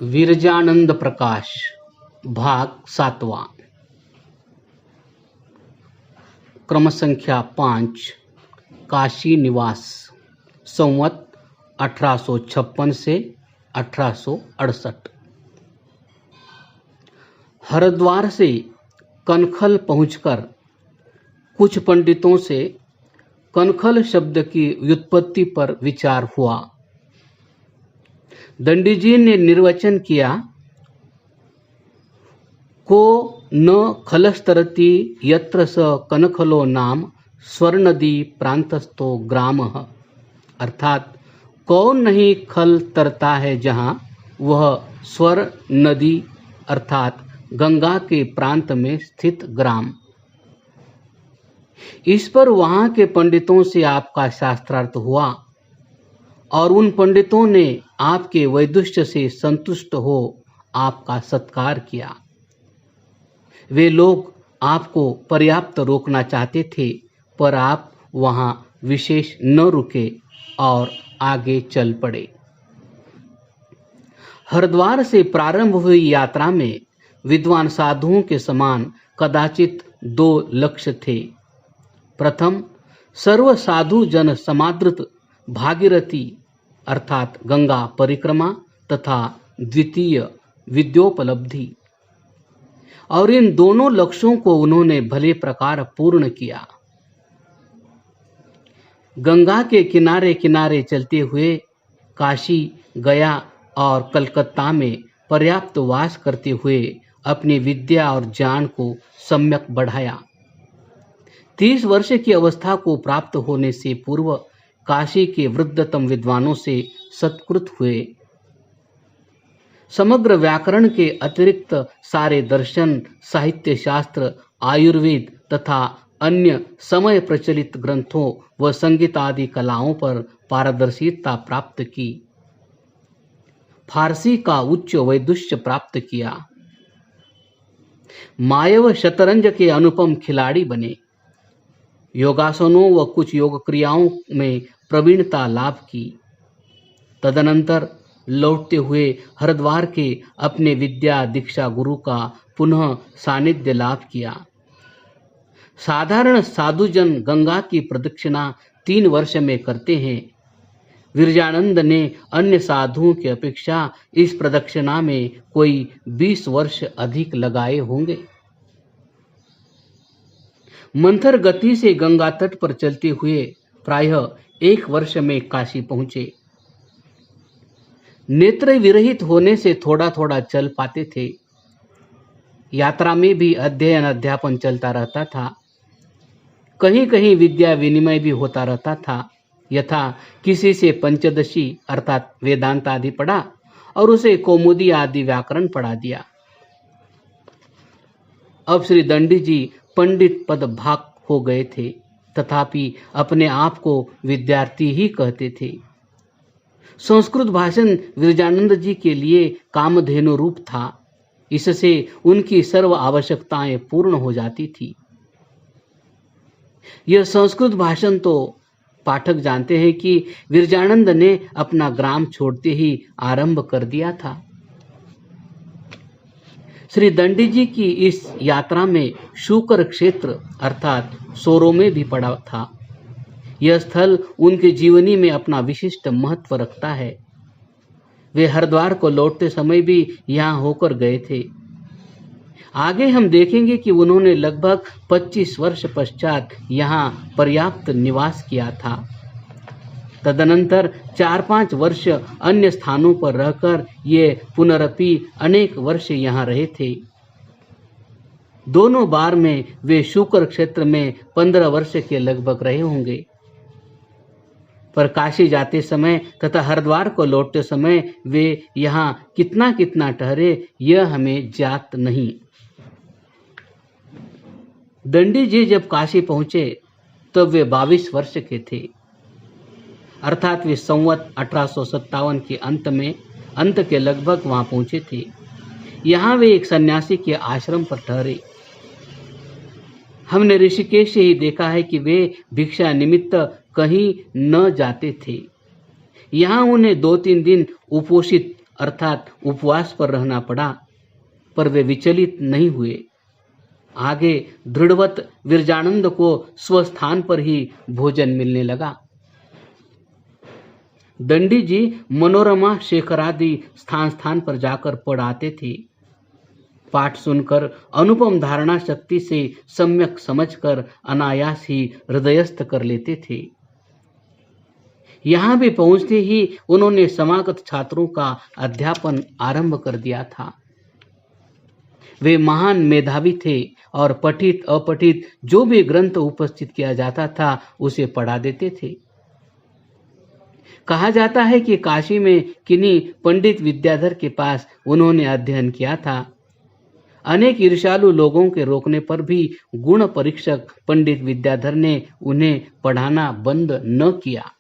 विरजानंद प्रकाश भाग 7वां क्रम संख्या 5 काशी निवास संवत 1856 से 1868। हरिद्वार से कनखल पहुंचकर कुछ पंडितों से कनखल शब्द की व्युत्पत्ति पर विचार हुआ। दंडी जी ने निर्वचन किया, को न खलस्तरति यत्र स कनखलो नाम स्वर्णदी प्रांतस्थो ग्रामः, अर्थात कौन नहीं खल तरता है जहाँ वह स्वर नदी अर्थात गंगा के प्रांत में स्थित ग्राम। इस पर वहाँ के पंडितों से आपका शास्त्रार्थ हुआ और उन पंडितों ने आपके वैदुष्य से संतुष्ट हो आपका सत्कार किया। वे लोग आपको पर्याप्त रोकना चाहते थे, पर आप वहाँ विशेष न रुके और आगे चल पड़े। हरिद्वार से प्रारंभ हुई यात्रा में विद्वान साधुओं के समान कदाचित 2 लक्ष्य थे। प्रथम, सर्व साधु जन समादृत भागीरथी अर्थात गंगा परिक्रमा तथा द्वितीय विद्योपलब्धि, और इन दोनों लक्ष्यों को उन्होंने भले प्रकार पूर्ण किया। गंगा के किनारे किनारे चलते हुए काशी, गया और कलकत्ता में पर्याप्त वास करते हुए अपनी विद्या और ज्ञान को सम्यक बढ़ाया। 30 वर्ष की अवस्था को प्राप्त होने से पूर्व काशी के वृद्धतम विद्वानों से सत्कृत हुए। समग्र व्याकरण के अतिरिक्त सारे दर्शन, साहित्य शास्त्र, आयुर्वेद तथा अन्य समय प्रचलित ग्रंथों व संगीत आदि कलाओं पर पारदर्शिता प्राप्त की। फारसी का उच्च वैदुष्य प्राप्त किया। मायव शतरंज के अनुपम खिलाड़ी बने। योगासनों व कुछ योग क्रियाओं में प्रवीणता लाभ की। तदनंतर लौटते हुए हरिद्वार के अपने विद्या दीक्षा गुरु का पुनः सानिध्य लाभ किया। साधारण साधुजन गंगा की प्रदक्षिणा 3 वर्ष में करते हैं। विरजानंद ने अन्य साधुओं की अपेक्षा इस प्रदक्षिणा में कोई 20 वर्ष अधिक लगाए होंगे। मंथर गति से गंगा तट पर चलते हुए प्रायः 1 वर्ष में काशी पहुंचे। नेत्र विरहित होने से थोड़ा थोड़ा चल पाते थे। यात्रा में भी अध्ययन अध्यापन चलता रहता था। कहीं कहीं विद्या विनिमय भी होता रहता था। यथा किसी से पंचदशी अर्थात वेदांत आदि पढ़ा और उसे कौमुदी आदि व्याकरण पढ़ा दिया। अब श्री दंडी जी पंडित पद भाग हो गए थे, तथापि अपने आप को विद्यार्थी ही कहते थे। संस्कृत भाषण विरजानंद जी के लिए कामधेनु रूप था। इससे उनकी सर्व आवश्यकताएं पूर्ण हो जाती थी। यह संस्कृत भाषण तो पाठक जानते हैं कि विरजानंद ने अपना ग्राम छोड़ते ही आरंभ कर दिया था। श्री दंडी जी की इस यात्रा में शुकर क्षेत्र अर्थात सोरो में भी पड़ा था। यह स्थल उनके जीवनी में अपना विशिष्ट महत्व रखता है। वे हरिद्वार को लौटते समय भी यहाँ होकर गए थे। आगे हम देखेंगे कि उन्होंने लगभग 25 वर्ष पश्चात यहाँ पर्याप्त निवास किया था। तदनंतर 4-5 वर्ष अन्य स्थानों पर रहकर ये पुनरपि अनेक वर्ष यहाँ रहे थे। दोनों बार में वे शुकर क्षेत्र में 15 वर्ष के लगभग रहे होंगे। पर काशी जाते समय तथा हरिद्वार को लौटते समय वे यहाँ कितना कितना ठहरे यह हमें ज्ञात नहीं। दंडी जी जब काशी पहुंचे तब वे 22 वर्ष के थे, अर्थात वे संवत 1857 के अंत के लगभग वहां पहुंचे थे। यहाँ वे एक सन्यासी के आश्रम पर ठहरे। हमने ऋषिकेश से ही देखा है कि वे भिक्षा निमित्त कहीं न जाते थे। यहाँ उन्हें 2-3 दिन उपोषित अर्थात उपवास पर रहना पड़ा, पर वे विचलित नहीं हुए। आगे दृढ़वत विरजानंद को स्वस्थान पर ही भोजन मिलने लगा। दंडी जी मनोरमा शेखरादि स्थान स्थान पर जाकर पढ़ाते थे। पाठ सुनकर अनुपम धारणा शक्ति से सम्यक समझकर अनायास ही हृदयस्थ कर लेते थे। यहाँ भी पहुंचते ही उन्होंने समागत छात्रों का अध्यापन आरंभ कर दिया था। वे महान मेधावी थे और पठित अपठित जो भी ग्रंथ उपस्थित किया जाता था उसे पढ़ा देते थे। कहा जाता है कि काशी में किन्हीं पंडित विद्याधर के पास उन्होंने अध्ययन किया था। अनेक ईर्ष्यालु लोगों के रोकने पर भी गुण परीक्षक पंडित विद्याधर ने उन्हें पढ़ाना बंद न किया।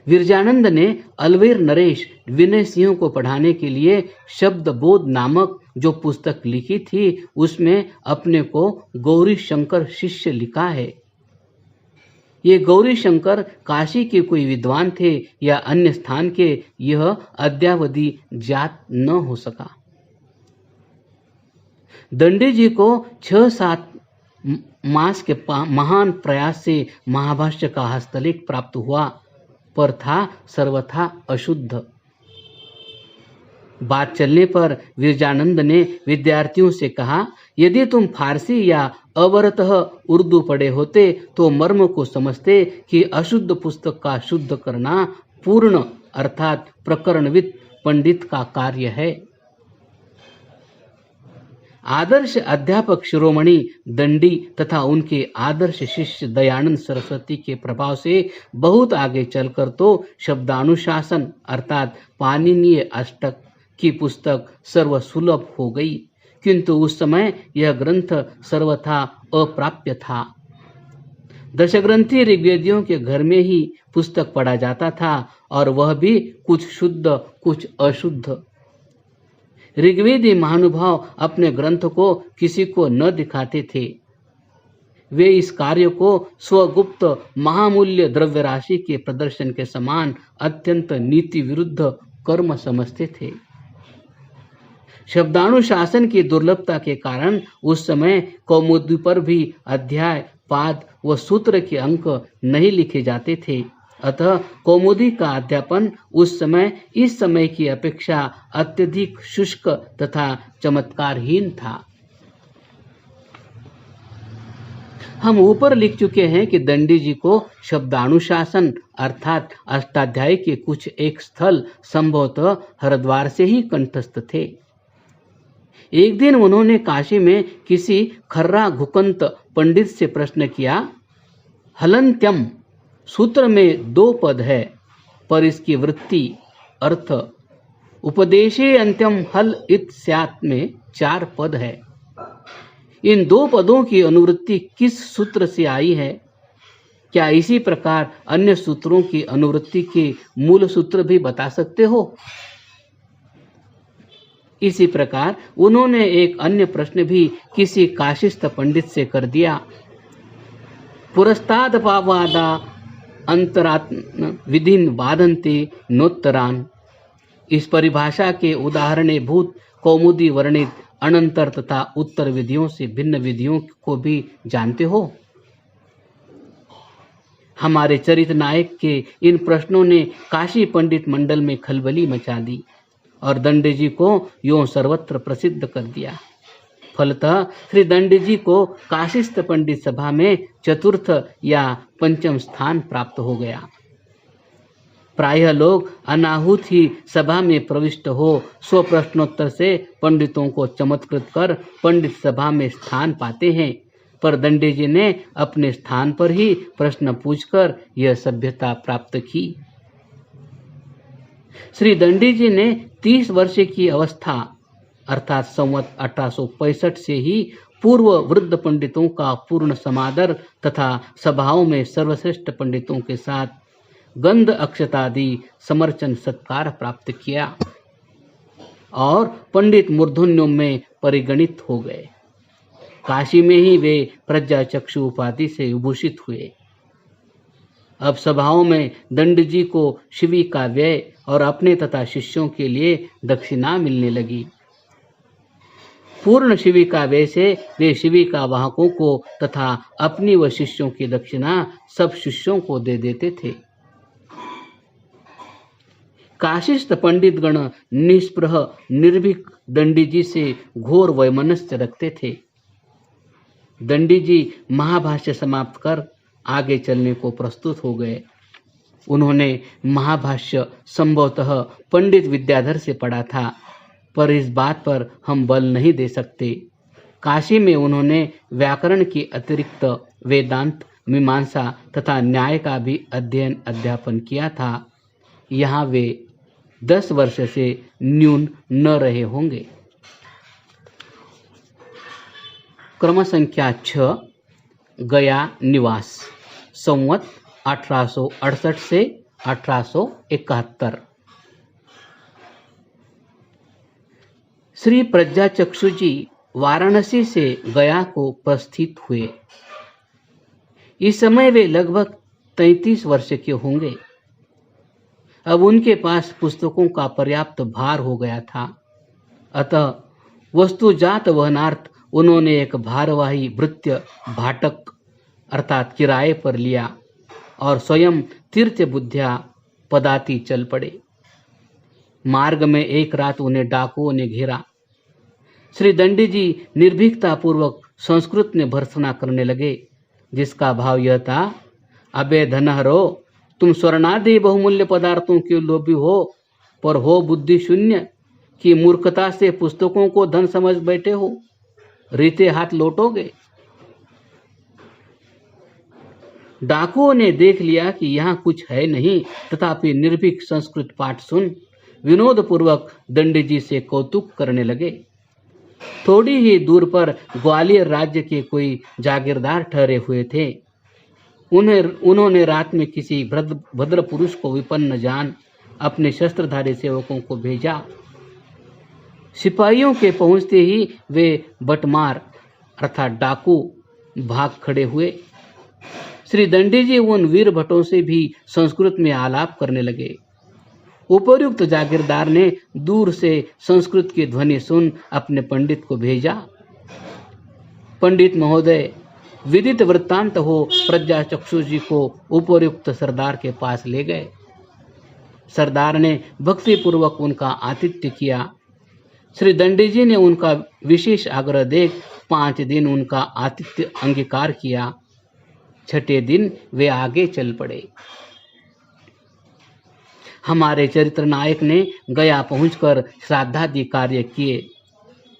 विरजानंद ने अलवेर नरेश विनय सिंह को पढ़ाने के लिए शब्द बोध नामक जो पुस्तक लिखी थी उसमें अपने को गौरी शंकर शिष्य लिखा है। ये गौरी शंकर काशी के कोई विद्वान थे या अन्य स्थान के, यह अद्यावधि ज्ञात न हो सका। दंडी जी को 6-7 मास के महान प्रयास से महाभाष्य का हस्तलेख प्राप्त हुआ, पर था सर्वथा अशुद्ध। बात चलने पर विरजानंद ने विद्यार्थियों से कहा, यदि तुम फारसी या अवरतः उर्दू पढ़े होते तो मर्म को समझते कि अशुद्ध पुस्तक का शुद्ध करना पूर्ण अर्थात प्रकरणविद पंडित का कार्य है। आदर्श अध्यापक शिरोमणि दंडी तथा उनके आदर्श शिष्य दयानंद सरस्वती के प्रभाव से बहुत आगे चलकर तो शब्दानुशासन अर्थात पाणिनीय अष्टक की पुस्तक सर्वसुलभ हो गई, किंतु उस समय यह ग्रंथ सर्वथा अप्राप्य था। दशग्रंथी ऋग्वेदियों के घर में ही पुस्तक पढ़ा जाता था और वह भी कुछ शुद्ध कुछ अशुद्ध। ऋग्वेदी महानुभाव अपने ग्रंथ को किसी को न दिखाते थे। वे इस कार्य को स्वगुप्त महामूल्य द्रव्य राशि के प्रदर्शन के समान अत्यंत नीति विरुद्ध कर्म समझते थे। शब्दानुशासन की दुर्लभता के कारण उस समय कौमुदी पर भी अध्याय, पाद व सूत्र के अंक नहीं लिखे जाते थे। अतः कौमुदी का अध्यापन उस समय इस समय की अपेक्षा अत्यधिक शुष्क तथा चमत्कारहीन था। हम ऊपर लिख चुके हैं कि दंडी जी को शब्दानुशासन अर्थात अष्टाध्यायी के कुछ एक स्थल संभवतः हरिद्वार से ही कंठस्थ थे। एक दिन उन्होंने काशी में किसी खर्रा घुकंत पंडित से प्रश्न किया, हलंत्यम सूत्र में 2 पद है, पर इसकी वृत्ति अर्थ उपदेशे अंत्यम हल इत स्यात् में 4 पद है। इन 2 पदों की अनुवृत्ति किस सूत्र से आई है? क्या इसी प्रकार अन्य सूत्रों की अनुवृत्ति के मूल सूत्र भी बता सकते हो? इसी प्रकार उन्होंने एक अन्य प्रश्न भी किसी काशिस्थ पंडित से कर दिया। पुरस्ताद पावादा अंतरात्म विधिन वादन्ते नोत्तरान। इस परिभाषा के उदाहरणीभूत कौमुदी वर्णित अनंतर तथा उत्तर विधियों से भिन्न विधियों को भी जानते हो। हमारे चरित नायक के इन प्रश्नों ने काशी पंडित मंडल में खलबली मचा दी और दंडी जी को यूं सर्वत्र प्रसिद्ध कर दिया। फलतः श्री दंडी जी को काशिस्थ पंडित सभा में 4th या 5th स्थान प्राप्त हो गया। प्रायः लोग अनाहुत ही सभा में प्रविष्ट हो स्वप्रश्नोत्तर से पंडितों को चमत्कृत कर पंडित सभा में स्थान पाते हैं, पर दंडी जी ने अपने स्थान पर ही प्रश्न पूछकर यह सभ्यता प्राप्त की। श्री दंडी जी ने 30 वर्ष की अवस्था अर्थात संवत 1865 से ही पूर्व वृद्ध पंडितों का पूर्ण समादर तथा सभाओं में सर्वश्रेष्ठ पंडितों के साथ गंध अक्षतादि समर्चन सत्कार प्राप्त किया और पंडित मूर्धन्यों में परिगणित हो गए। काशी में ही वे प्रज्ञा चक्षु उपाधि से विभूषित हुए। अब सभाओं में दंड जी को शिवी का व्यय और अपने तथा शिष्यों के लिए दक्षिणा मिलने लगी। पूर्ण शिवी का व्यय से वे शिवी का वाहकों को तथा अपनी व शिष्यों की दक्षिणा सब शिष्यों को दे देते थे। काशिस्थ पंडित गण निष्प्रह निर्भीक दंडी जी से घोर वैमनस्य रखते थे। दंडी जी महाभाष्य समाप्त कर आगे चलने को प्रस्तुत हो गए। उन्होंने महाभाष्य संभवतः पंडित विद्याधर से पढ़ा था, पर इस बात पर हम बल नहीं दे सकते। काशी में उन्होंने व्याकरण के अतिरिक्त वेदांत, मीमांसा तथा न्याय का भी अध्ययन अध्यापन किया था। यहाँ वे 10 वर्ष से न्यून न रहे होंगे। क्रम संख्या 6 गया निवास संवत 1868 से 1871। श्री प्रज्ञाचक्षु जी वाराणसी से गया को प्रस्थित हुए। इस समय वे लगभग 33 वर्ष के होंगे। अब उनके पास पुस्तकों का पर्याप्त भार हो गया था, अतः वस्तुजात वहनार्थ उन्होंने एक भारवाही भृत्य भाटक अर्थात किराए पर लिया और स्वयं तीर्थ बुद्धिया पदाती चल पड़े। मार्ग में एक रात उन्हें डाकुओं ने घेरा। श्री दंडी जी निर्भीकता पूर्वक संस्कृत में भर्त्सना करने लगे, जिसका भाव यह था, अबे धनहरो, तुम स्वर्णादि बहुमूल्य पदार्थों के लोभी हो, पर हो बुद्धि शून्य कि मूर्खता से पुस्तकों को धन समझ बैठे हो, रीते हाथ लौटोगे। डाकुओं ने देख लिया कि यहाँ कुछ है नहीं, तथापि निर्भीक संस्कृत पाठ सुन विनोद पूर्वक दंडी जी से कौतुक करने लगे। थोड़ी ही दूर पर ग्वालियर राज्य के कोई जागीरदार ठहरे हुए थे। उन्होंने रात में किसी भद्र पुरुष को विपन्न जान अपने शस्त्रधारी सेवकों को भेजा। सिपाहियों के पहुंचते ही वे बटमार अर्थात डाकू भाग खड़े हुए। श्री दंडी जी उन वीर भटों से भी संस्कृत में आलाप करने लगे। उपर्युक्त जागीरदार ने दूर से संस्कृत की ध्वनि सुन अपने पंडित को भेजा। पंडित महोदय विदित वृत्तांत हो प्रज्ञाचक्षु जी को उपर्युक्त सरदार के पास ले गए। सरदार ने भक्ति पूर्वक उनका आतिथ्य किया। श्री दंडी जी ने उनका विशेष आग्रह देख 5 दिन उनका आतिथ्य अंगीकार किया। 6ठे दिन वे आगे चल पड़े। हमारे चरित्र नायक ने गया पहुंचकर श्राद्धादि कार्य किए।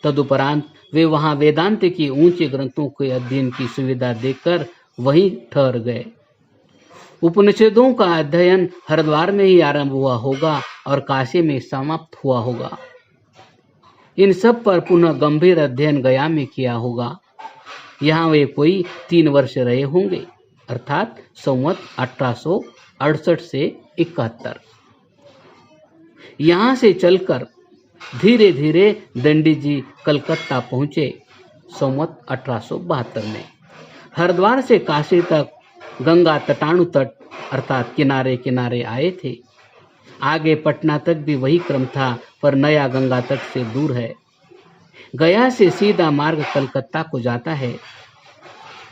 तदुपरांत वे वहां वेदांत के ऊंचे ग्रंथों के अध्ययन की सुविधा देखकर वहीं ठहर गए। उपनिषदों का अध्ययन हरिद्वार में ही आरंभ हुआ होगा और काशी में समाप्त हुआ होगा। इन सब पर पुनः गंभीर अध्ययन गया में किया होगा। यहाँ वे कोई 3 वर्ष रहे होंगे, अर्थात संवत 1868 से 71। यहाँ से चलकर धीरे धीरे दंडी जी कलकत्ता पहुँचे संवत 1872 में। हरिद्वार से काशी तक गंगा तटाणु तट अर्थात किनारे किनारे आए थे। आगे पटना तक भी वही क्रम था, पर नया गंगा तट से दूर है। गया से सीधा मार्ग कलकत्ता को जाता है।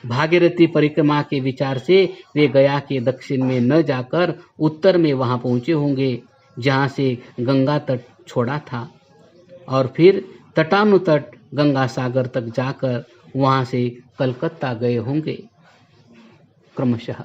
भागीरथी परिक्रमा के विचार से वे गया के दक्षिण में न जाकर उत्तर में वहां पहुंचे होंगे, जहां से गंगा तट छोड़ा था, और फिर तटानु तट गंगा सागर तक जाकर वहां से कलकत्ता गए होंगे क्रमशः।